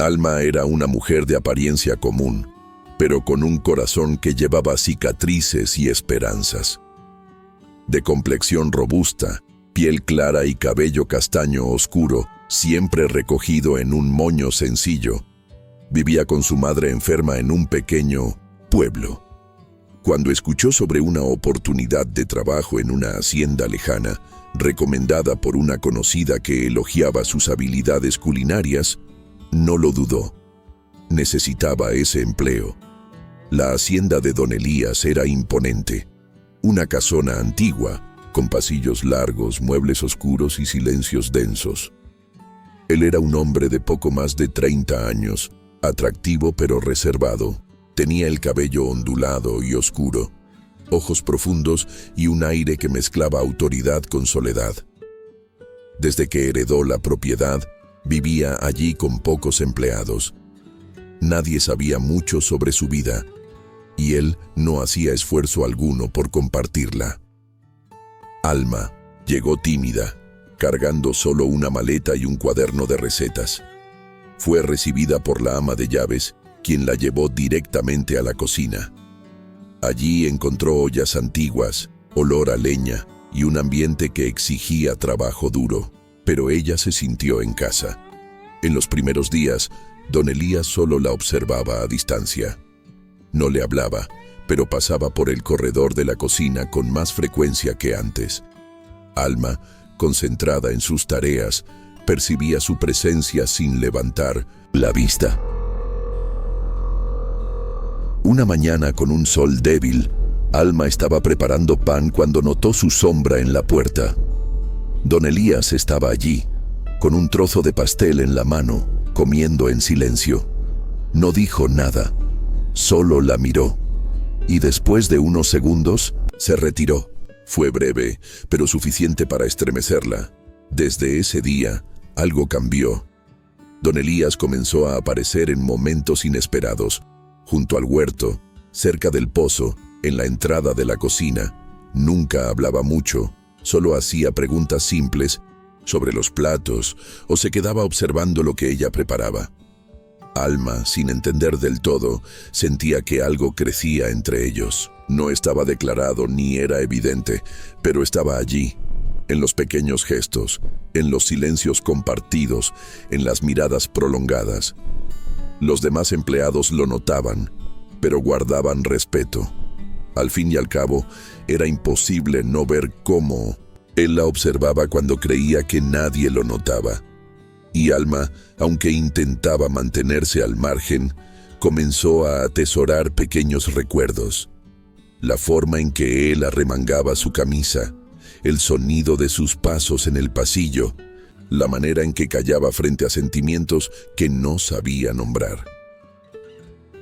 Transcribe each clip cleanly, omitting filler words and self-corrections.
Alma era una mujer de apariencia común, pero con un corazón que llevaba cicatrices y esperanzas. De complexión robusta, piel clara y cabello castaño oscuro, siempre recogido en un moño sencillo, vivía con su madre enferma en un pequeño pueblo. Cuando escuchó sobre una oportunidad de trabajo en una hacienda lejana, recomendada por una conocida que elogiaba sus habilidades culinarias, no lo dudó. Necesitaba ese empleo. La hacienda de Don Elías era imponente. Una casona antigua, con pasillos largos, muebles oscuros y silencios densos. Él era un hombre de poco más de 30 años, atractivo pero reservado. Tenía el cabello ondulado y oscuro, ojos profundos y un aire que mezclaba autoridad con soledad. Desde que heredó la propiedad, vivía allí con pocos empleados. Nadie sabía mucho sobre su vida, y él no hacía esfuerzo alguno por compartirla. Alma llegó tímida, cargando solo una maleta y un cuaderno de recetas. Fue recibida por la ama de llaves, quien la llevó directamente a la cocina. Allí encontró ollas antiguas, olor a leña y un ambiente que exigía trabajo duro, pero ella se sintió en casa. En los primeros días, Don Elías solo la observaba a distancia. No le hablaba, pero pasaba por el corredor de la cocina con más frecuencia que antes. Alma, concentrada en sus tareas, percibía su presencia sin levantar la vista. Una mañana con un sol débil, Alma estaba preparando pan cuando notó su sombra en la puerta. Don Elías estaba allí, con un trozo de pastel en la mano, comiendo en silencio. No dijo nada, solo la miró, y después de unos segundos se retiró. Fue breve, pero suficiente para estremecerla. Desde ese día, algo cambió. Don Elías comenzó a aparecer en momentos inesperados, junto al huerto, cerca del pozo, en la entrada de la cocina. Nunca hablaba mucho, solo hacía preguntas simples sobre los platos o se quedaba observando lo que ella preparaba. Alma, sin entender del todo, sentía que algo crecía entre ellos. No estaba declarado ni era evidente, pero estaba allí, en los pequeños gestos, en los silencios compartidos, en las miradas prolongadas. Los demás empleados lo notaban, pero guardaban respeto. Al fin y al cabo, era imposible no ver cómo él la observaba cuando creía que nadie lo notaba. Y Alma, aunque intentaba mantenerse al margen, comenzó a atesorar pequeños recuerdos. La forma en que él arremangaba su camisa, el sonido de sus pasos en el pasillo, la manera en que callaba frente a sentimientos que no sabía nombrar.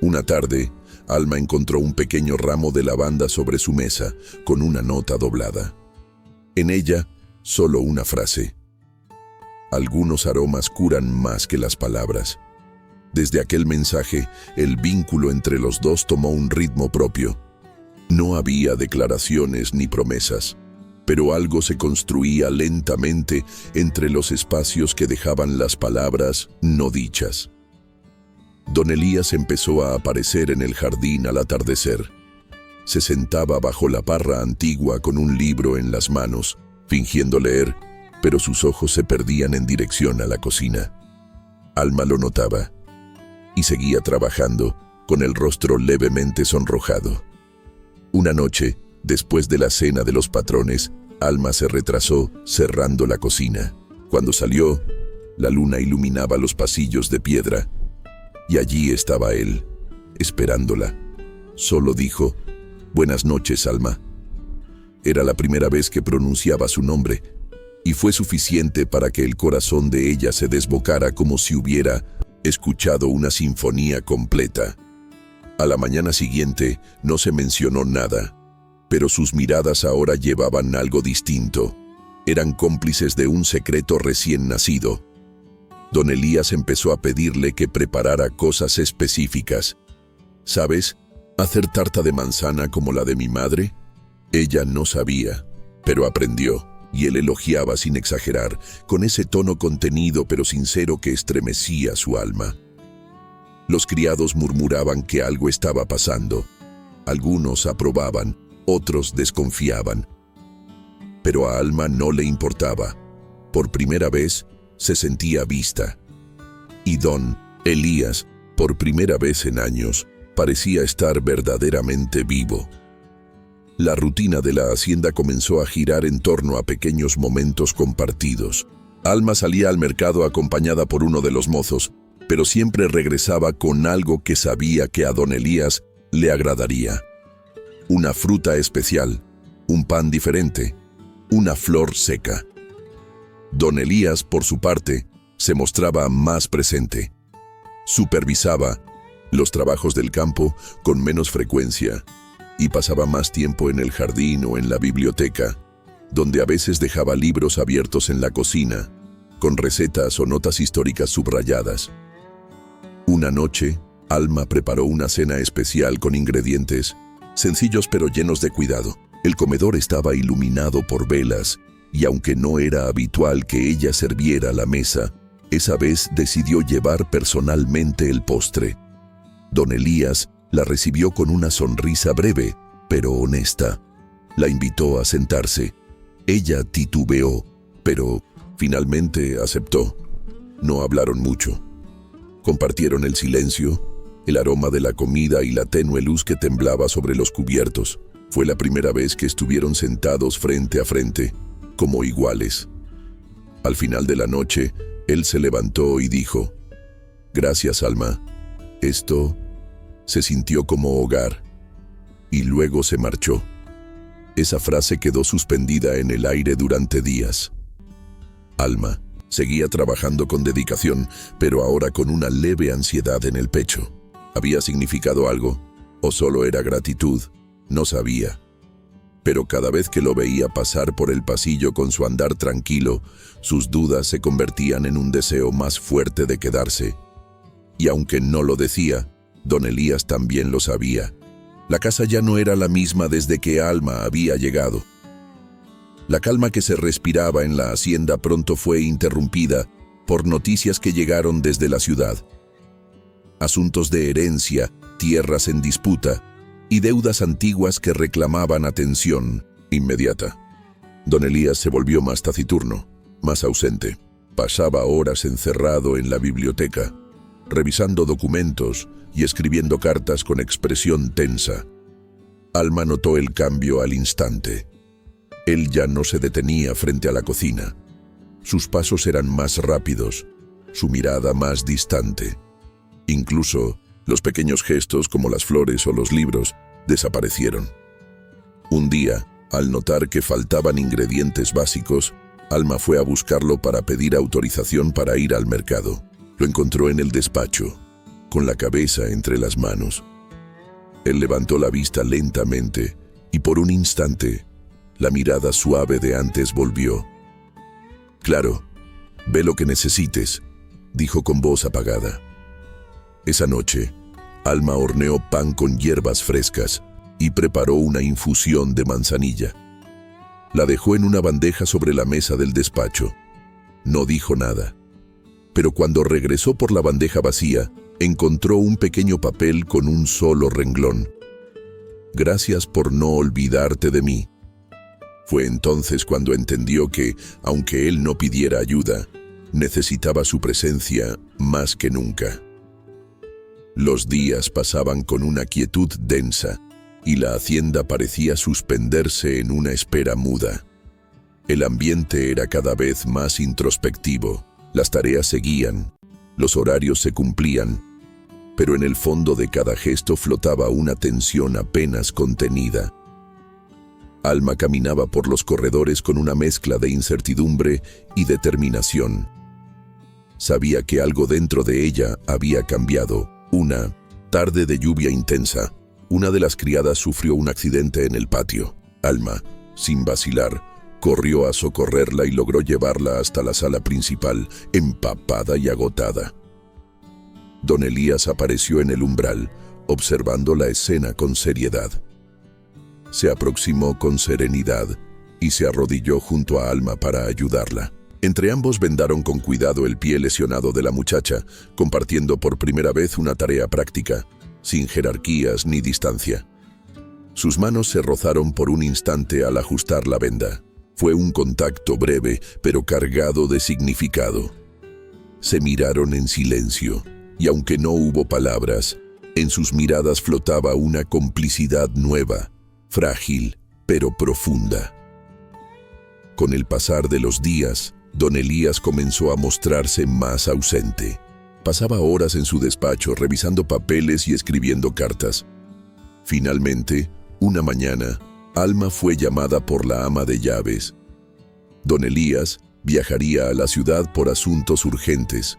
Una tarde, Alma encontró un pequeño ramo de lavanda sobre su mesa, con una nota doblada. En ella, solo una frase: algunos aromas curan más que las palabras. Desde aquel mensaje, el vínculo entre los dos tomó un ritmo propio. No había declaraciones ni promesas, pero algo se construía lentamente entre los espacios que dejaban las palabras no dichas. Don Elías empezó a aparecer en el jardín al atardecer. Se sentaba bajo la parra antigua con un libro en las manos, fingiendo leer, pero sus ojos se perdían en dirección a la cocina. Alma lo notaba y seguía trabajando, con el rostro levemente sonrojado. Una noche, después de la cena de los patrones, Alma se retrasó cerrando la cocina. Cuando salió, la luna iluminaba los pasillos de piedra, y allí estaba él, esperándola. Solo dijo: «Buenas noches, Alma». Era la primera vez que pronunciaba su nombre, y fue suficiente para que el corazón de ella se desbocara como si hubiera escuchado una sinfonía completa. A la mañana siguiente no se mencionó nada, pero sus miradas ahora llevaban algo distinto. Eran cómplices de un secreto recién nacido. Don Elías empezó a pedirle que preparara cosas específicas. «¿Sabes hacer tarta de manzana como la de mi madre?». Ella no sabía, pero aprendió, y él elogiaba sin exagerar, con ese tono contenido pero sincero que estremecía su alma. Los criados murmuraban que algo estaba pasando. Algunos aprobaban, otros desconfiaban. Pero a Alma no le importaba. Por primera vez se sentía vista. Y don Elías, por primera vez en años, parecía estar verdaderamente vivo. La rutina de la hacienda comenzó a girar en torno a pequeños momentos compartidos. Alma salía al mercado acompañada por uno de los mozos, pero siempre regresaba con algo que sabía que a don Elías le agradaría. Una fruta especial, un pan diferente, una flor seca. Don Elías, por su parte, se mostraba más presente. Supervisaba los trabajos del campo con menos frecuencia y pasaba más tiempo en el jardín o en la biblioteca, donde a veces dejaba libros abiertos en la cocina, con recetas o notas históricas subrayadas. Una noche, Alma preparó una cena especial con ingredientes sencillos pero llenos de cuidado. El comedor estaba iluminado por velas, y aunque no era habitual que ella sirviera la mesa, esa vez decidió llevar personalmente el postre. Don Elías la recibió con una sonrisa breve, pero honesta. La invitó a sentarse. Ella titubeó, pero finalmente aceptó. No hablaron mucho. Compartieron el silencio, el aroma de la comida y la tenue luz que temblaba sobre los cubiertos. Fue la primera vez que estuvieron sentados frente a frente, como iguales. Al final de la noche, él se levantó y dijo: «Gracias, Alma. Esto se sintió como hogar». Y luego se marchó. Esa frase quedó suspendida en el aire durante días. Alma seguía trabajando con dedicación, pero ahora con una leve ansiedad en el pecho. ¿Había significado algo? ¿O solo era gratitud? No sabía. Pero cada vez que lo veía pasar por el pasillo con su andar tranquilo, sus dudas se convertían en un deseo más fuerte de quedarse. Y aunque no lo decía, don Elías también lo sabía. La casa ya no era la misma desde que Alma había llegado. La calma que se respiraba en la hacienda pronto fue interrumpida por noticias que llegaron desde la ciudad. Asuntos de herencia, tierras en disputa y deudas antiguas que reclamaban atención inmediata. Don Elías se volvió más taciturno, más ausente. Pasaba horas encerrado en la biblioteca, revisando documentos y escribiendo cartas con expresión tensa. Alma notó el cambio al instante. Él ya no se detenía frente a la cocina. Sus pasos eran más rápidos, su mirada más distante. Incluso los pequeños gestos como las flores o los libros desaparecieron. Un día, al notar que faltaban ingredientes básicos, Alma fue a buscarlo para pedir autorización para ir al mercado. Lo encontró en el despacho, con la cabeza entre las manos. Él levantó la vista lentamente y por un instante, la mirada suave de antes volvió. «Claro, ve lo que necesites», dijo con voz apagada. Esa noche, Alma horneó pan con hierbas frescas y preparó una infusión de manzanilla. La dejó en una bandeja sobre la mesa del despacho. No dijo nada. Pero cuando regresó por la bandeja vacía, encontró un pequeño papel con un solo renglón. «Gracias por no olvidarte de mí». Fue entonces cuando entendió que, aunque él no pidiera ayuda, necesitaba su presencia más que nunca. Los días pasaban con una quietud densa, y la hacienda parecía suspenderse en una espera muda. El ambiente era cada vez más introspectivo, las tareas seguían, los horarios se cumplían, pero en el fondo de cada gesto flotaba una tensión apenas contenida. Alma caminaba por los corredores con una mezcla de incertidumbre y determinación. Sabía que algo dentro de ella había cambiado. Una tarde de lluvia intensa, una de las criadas sufrió un accidente en el patio. Alma, sin vacilar, corrió a socorrerla y logró llevarla hasta la sala principal, empapada y agotada. Don Elías apareció en el umbral, observando la escena con seriedad. Se aproximó con serenidad y se arrodilló junto a Alma para ayudarla. Entre ambos vendaron con cuidado el pie lesionado de la muchacha, compartiendo por primera vez una tarea práctica, sin jerarquías ni distancia. Sus manos se rozaron por un instante al ajustar la venda. Fue un contacto breve, pero cargado de significado. Se miraron en silencio, y aunque no hubo palabras, en sus miradas flotaba una complicidad nueva, frágil, pero profunda. Con el pasar de los días, don Elías comenzó a mostrarse más ausente. Pasaba horas en su despacho revisando papeles y escribiendo cartas. Finalmente, una mañana, Alma fue llamada por la ama de llaves. Don Elías viajaría a la ciudad por asuntos urgentes.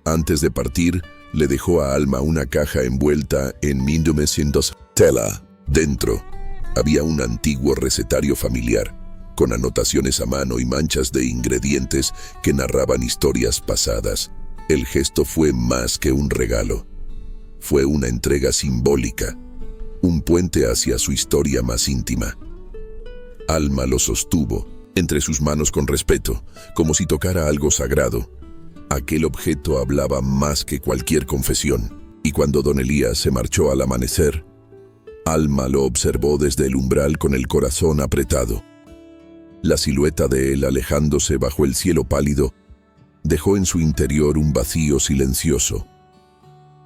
Antes de partir, le dejó a Alma una caja envuelta en 1900 tela. Dentro había un antiguo recetario familiar, con anotaciones a mano y manchas de ingredientes que narraban historias pasadas. El gesto fue más que un regalo. Fue una entrega simbólica, un puente hacia su historia más íntima. Alma lo sostuvo entre sus manos con respeto, como si tocara algo sagrado. Aquel objeto hablaba más que cualquier confesión, y cuando don Elías se marchó al amanecer, Alma lo observó desde el umbral con el corazón apretado. La silueta de él alejándose bajo el cielo pálido dejó en su interior un vacío silencioso.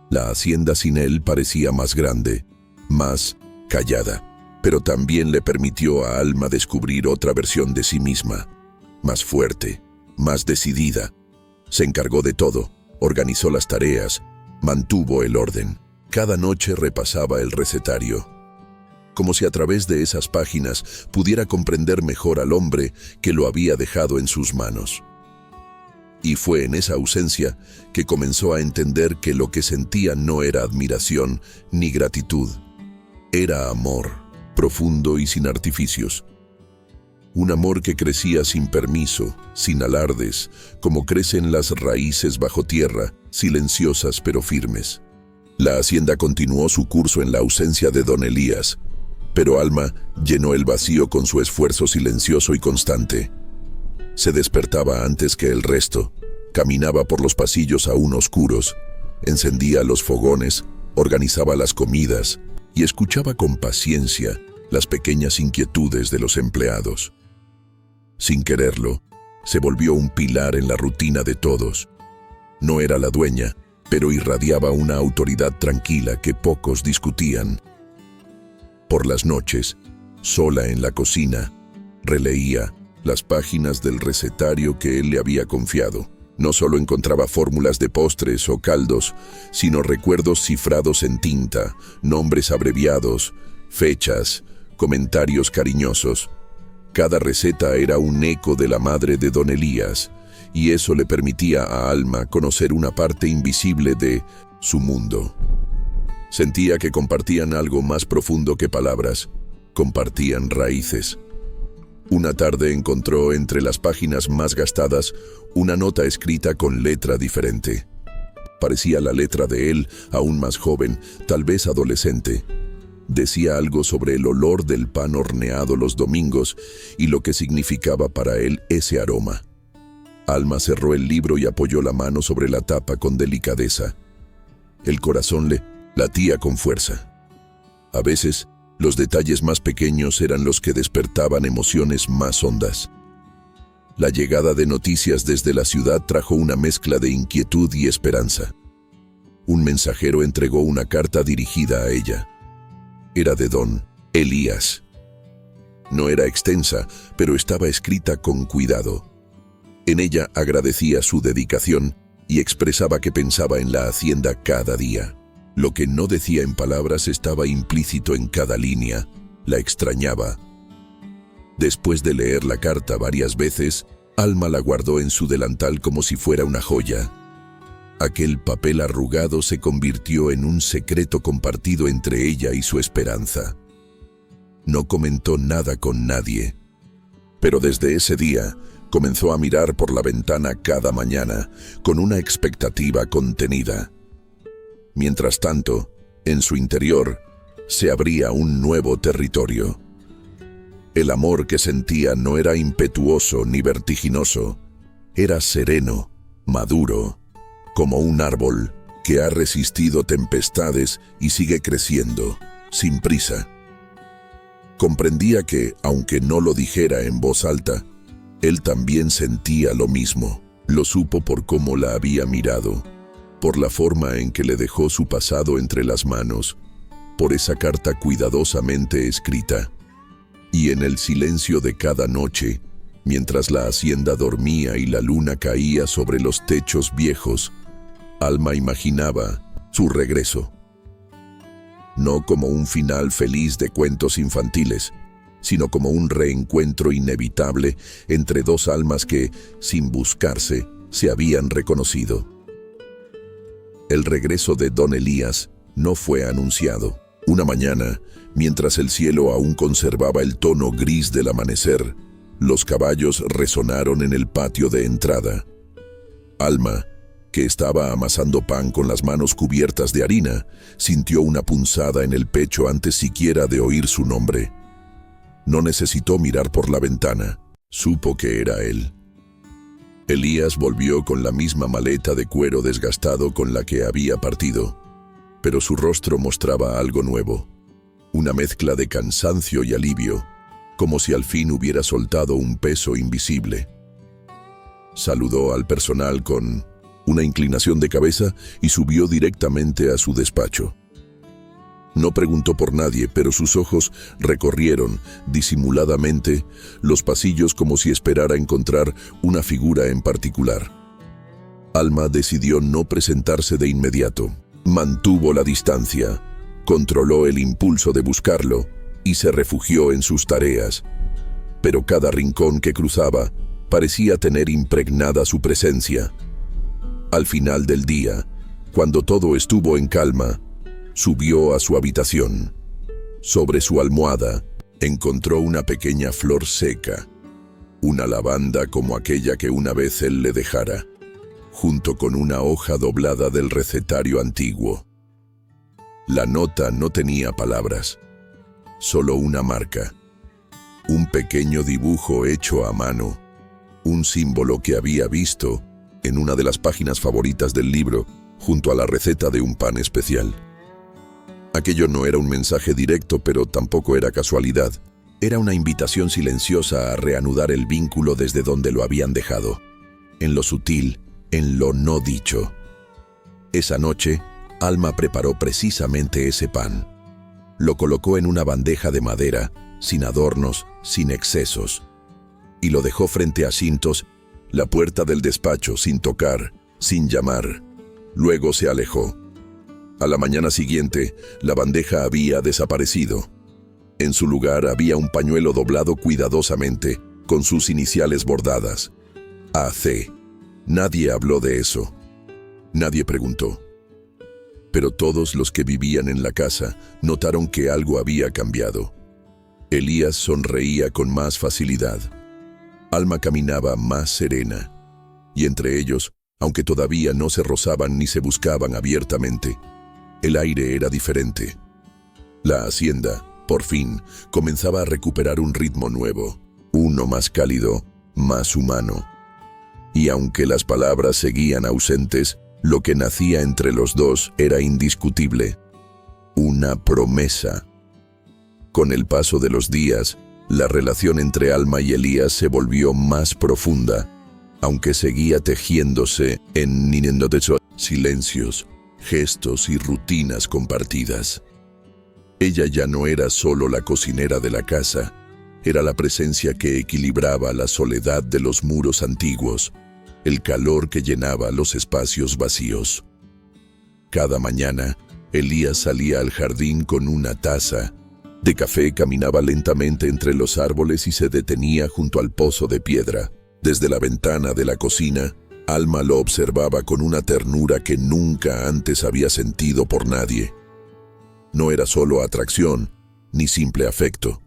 La hacienda sin él parecía más grande, más callada, pero también le permitió a Alma descubrir otra versión de sí misma, más fuerte, más decidida. Se encargó de todo, organizó las tareas, mantuvo el orden. Cada noche repasaba el recetario, como si a través de esas páginas pudiera comprender mejor al hombre que lo había dejado en sus manos. Y fue en esa ausencia que comenzó a entender que lo que sentía no era admiración ni gratitud. Era amor, profundo y sin artificios. Un amor que crecía sin permiso, sin alardes, como crecen las raíces bajo tierra, silenciosas pero firmes. La hacienda continuó su curso en la ausencia de don Elías, pero Alma llenó el vacío con su esfuerzo silencioso y constante. Se despertaba antes que el resto, caminaba por los pasillos aún oscuros, encendía los fogones, organizaba las comidas y escuchaba con paciencia las pequeñas inquietudes de los empleados. Sin quererlo, se volvió un pilar en la rutina de todos. No era la dueña, pero irradiaba una autoridad tranquila que pocos discutían. Por las noches, sola en la cocina, releía las páginas del recetario que él le había confiado. No solo encontraba fórmulas de postres o caldos, sino recuerdos cifrados en tinta, nombres abreviados, fechas, comentarios cariñosos. Cada receta era un eco de la madre de don Elías, y eso le permitía a Alma conocer una parte invisible de su mundo. Sentía que compartían algo más profundo que palabras, compartían raíces. Una tarde encontró entre las páginas más gastadas una nota escrita con letra diferente. Parecía la letra de él, aún más joven, tal vez adolescente. Decía algo sobre el olor del pan horneado los domingos y lo que significaba para él ese aroma. Alma cerró el libro y apoyó la mano sobre la tapa con delicadeza. El corazón le latía con fuerza. A veces, los detalles más pequeños eran los que despertaban emociones más hondas. La llegada de noticias desde la ciudad trajo una mezcla de inquietud y esperanza. Un mensajero entregó una carta dirigida a ella. Era de don Elías. No era extensa, pero estaba escrita con cuidado. En ella agradecía su dedicación y expresaba que pensaba en la hacienda cada día. Lo que no decía en palabras estaba implícito en cada línea. La extrañaba. Después de leer la carta varias veces, Alma la guardó en su delantal como si fuera una joya. Aquel papel arrugado se convirtió en un secreto compartido entre ella y su esperanza. No comentó nada con nadie, pero desde ese día comenzó a mirar por la ventana cada mañana con una expectativa contenida. Mientras tanto, en su interior, se abría un nuevo territorio. El amor que sentía no era impetuoso ni vertiginoso, Era sereno, maduro, como un árbol que ha resistido tempestades y sigue creciendo, sin prisa. Comprendía que, aunque no lo dijera en voz alta, él también sentía lo mismo. Lo supo por cómo la había mirado, por la forma en que le dejó su pasado entre las manos, por esa carta cuidadosamente escrita. Y en el silencio de cada noche, mientras la hacienda dormía y la luna caía sobre los techos viejos, Alma imaginaba su regreso. No como un final feliz de cuentos infantiles, sino como un reencuentro inevitable entre dos almas que, sin buscarse, se habían reconocido. El regreso de don Elías no fue anunciado. Una mañana, mientras el cielo aún conservaba el tono gris del amanecer, los caballos resonaron en el patio de entrada. Alma, que estaba amasando pan con las manos cubiertas de harina, sintió una punzada en el pecho antes siquiera de oír su nombre. No necesitó mirar por la ventana, supo que era él. Elías volvió con la misma maleta de cuero desgastado con la que había partido, pero su rostro mostraba algo nuevo, una mezcla de cansancio y alivio, como si al fin hubiera soltado un peso invisible. Saludó al personal con una inclinación de cabeza y subió directamente a su despacho. No preguntó por nadie, pero sus ojos recorrieron, disimuladamente, los pasillos como si esperara encontrar una figura en particular. Alma decidió no presentarse de inmediato. Mantuvo la distancia, controló el impulso de buscarlo y se refugió en sus tareas. Pero cada rincón que cruzaba parecía tener impregnada su presencia. Al final del día, cuando todo estuvo en calma, subió a su habitación. Sobre su almohada encontró una pequeña flor seca, una lavanda como aquella que una vez él le dejara, junto con una hoja doblada del recetario antiguo. La nota no tenía palabras, solo una marca, un pequeño dibujo hecho a mano, un símbolo que había visto en una de las páginas favoritas del libro, junto a la receta de un pan especial. Aquello no era un mensaje directo, pero tampoco era casualidad. Era una invitación silenciosa a reanudar el vínculo desde donde lo habían dejado, en lo sutil, en lo no dicho. Esa noche, Alma preparó precisamente ese pan. Lo colocó en una bandeja de madera, sin adornos, sin excesos, y lo dejó frente a Cintos, la puerta del despacho, sin tocar, sin llamar. Luego se alejó. A la mañana siguiente, la bandeja había desaparecido. En su lugar había un pañuelo doblado cuidadosamente, con sus iniciales bordadas. AC. Nadie habló de eso. Nadie preguntó. Pero todos los que vivían en la casa notaron que algo había cambiado. Elías sonreía con más facilidad. Alma caminaba más serena. Y entre ellos, aunque todavía no se rozaban ni se buscaban abiertamente, el aire era diferente. La hacienda, por fin, comenzaba a recuperar un ritmo nuevo, uno más cálido, más humano. Y aunque las palabras seguían ausentes, lo que nacía entre los dos era indiscutible. Una promesa. Con el paso de los días, la relación entre Alma y Elías se volvió más profunda, aunque seguía tejiéndose en silencios, gestos y rutinas compartidas. Ella ya no era solo la cocinera de la casa, era la presencia que equilibraba la soledad de los muros antiguos, el calor que llenaba los espacios vacíos. Cada mañana, Elías salía al jardín con una taza de café, caminaba lentamente entre los árboles y se detenía junto al pozo de piedra. Desde la ventana de la cocina, Alma lo observaba con una ternura que nunca antes había sentido por nadie. No era solo atracción, ni simple afecto.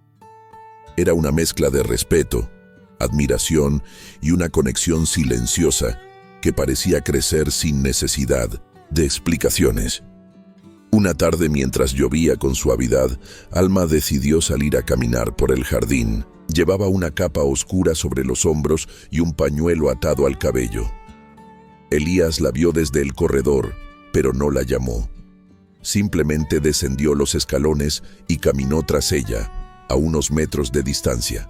Era una mezcla de respeto, admiración y una conexión silenciosa que parecía crecer sin necesidad de explicaciones. Una tarde, mientras llovía con suavidad, Alma decidió salir a caminar por el jardín. Llevaba una capa oscura sobre los hombros y un pañuelo atado al cabello. Elías la vio desde el corredor, pero no la llamó. Simplemente descendió los escalones y caminó tras ella, a unos metros de distancia.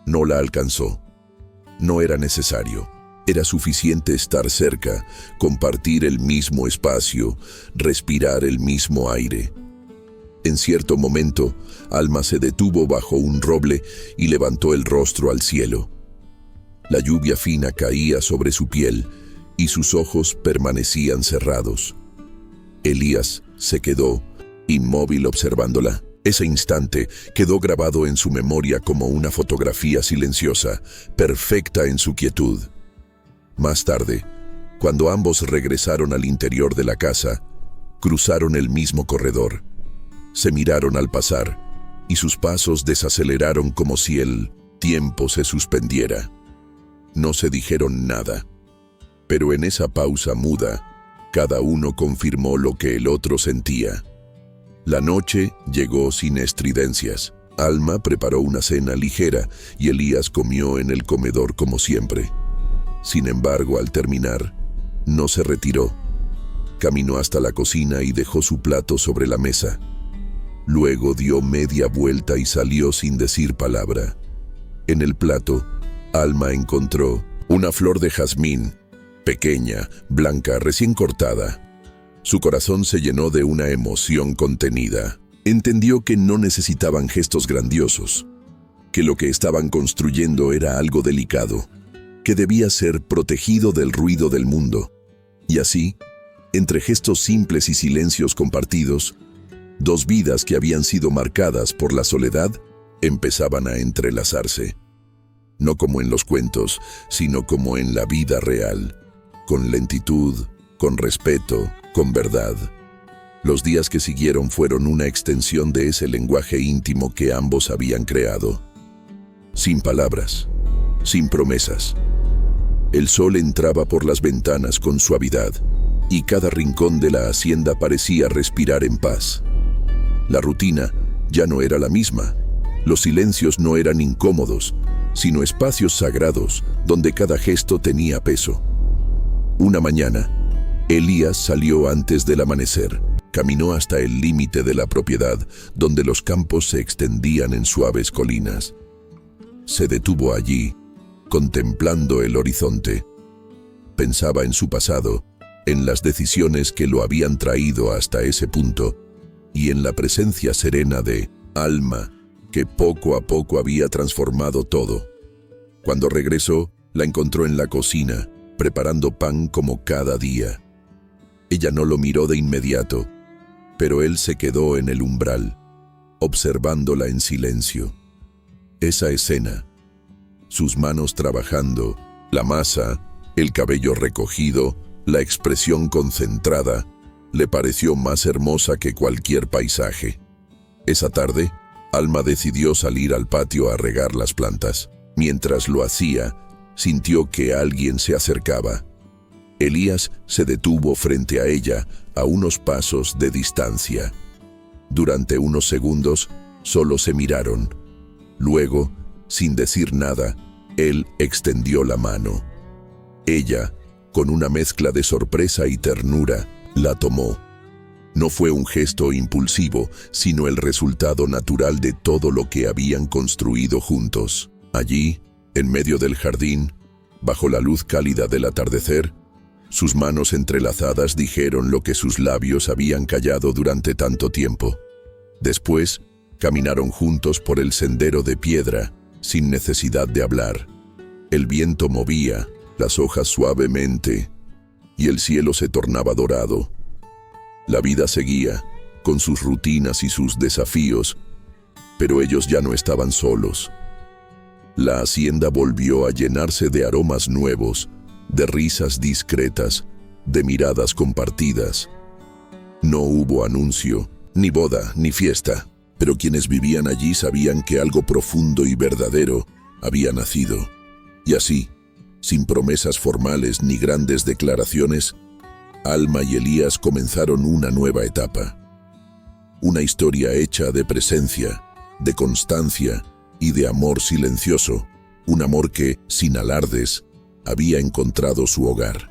No la alcanzó. No era necesario. Era suficiente estar cerca, compartir el mismo espacio, respirar el mismo aire. En cierto momento, Alma se detuvo bajo un roble y levantó el rostro al cielo. La lluvia fina caía sobre su piel y sus ojos permanecían cerrados. Elías se quedó, inmóvil, observándola. Ese instante quedó grabado en su memoria como una fotografía silenciosa, perfecta en su quietud. Más tarde, cuando ambos regresaron al interior de la casa, cruzaron el mismo corredor. Se miraron al pasar, y sus pasos desaceleraron como si el tiempo se suspendiera. No se dijeron nada, pero en esa pausa muda, cada uno confirmó lo que el otro sentía. La noche llegó sin estridencias. Alma preparó una cena ligera y Elías comió en el comedor como siempre. Sin embargo, al terminar, no se retiró. Caminó hasta la cocina y dejó su plato sobre la mesa. Luego dio media vuelta y salió sin decir palabra. En el plato, Alma encontró una flor de jazmín, pequeña, blanca, recién cortada. Su corazón se llenó de una emoción contenida. Entendió que no necesitaban gestos grandiosos, que lo que estaban construyendo era algo delicado, que debía ser protegido del ruido del mundo. Y así, entre gestos simples y silencios compartidos, dos vidas que habían sido marcadas por la soledad empezaban a entrelazarse. No como en los cuentos, sino como en la vida real, con lentitud, con respeto, con verdad. Los días que siguieron fueron una extensión de ese lenguaje íntimo que ambos habían creado. Sin palabras, sin promesas. El sol entraba por las ventanas con suavidad, y cada rincón de la hacienda parecía respirar en paz. La rutina ya no era la misma. Los silencios no eran incómodos, sino espacios sagrados donde cada gesto tenía peso. Una mañana, Elías salió antes del amanecer. Caminó hasta el límite de la propiedad, donde los campos se extendían en suaves colinas. Se detuvo allí, contemplando el horizonte. Pensaba en su pasado, en las decisiones que lo habían traído hasta ese punto, y en la presencia serena de Alma, que poco a poco había transformado todo. Cuando regresó, la encontró en la cocina, preparando pan como cada día. Ella no lo miró de inmediato, pero él se quedó en el umbral, observándola en silencio. Esa escena, sus manos trabajando, la masa, el cabello recogido, la expresión concentrada, le pareció más hermosa que cualquier paisaje. Esa tarde, Alma decidió salir al patio a regar las plantas. Mientras lo hacía, sintió que alguien se acercaba. Elías se detuvo frente a ella, a unos pasos de distancia. Durante unos segundos, solo se miraron. Luego, sin decir nada, él extendió la mano. Ella, con una mezcla de sorpresa y ternura, la tomó. No fue un gesto impulsivo, sino el resultado natural de todo lo que habían construido juntos. Allí, en medio del jardín, bajo la luz cálida del atardecer, sus manos entrelazadas dijeron lo que sus labios habían callado durante tanto tiempo. Después, caminaron juntos por el sendero de piedra, sin necesidad de hablar. El viento movía las hojas suavemente, y el cielo se tornaba dorado. La vida seguía, con sus rutinas y sus desafíos, pero ellos ya no estaban solos. La hacienda volvió a llenarse de aromas nuevos, de risas discretas, de miradas compartidas. No hubo anuncio, ni boda, ni fiesta, pero quienes vivían allí sabían que algo profundo y verdadero había nacido. Y así, sin promesas formales ni grandes declaraciones, Alma y Elías comenzaron una nueva etapa. Una historia hecha de presencia, de constancia y de amor silencioso, un amor que, sin alardes, había encontrado su hogar.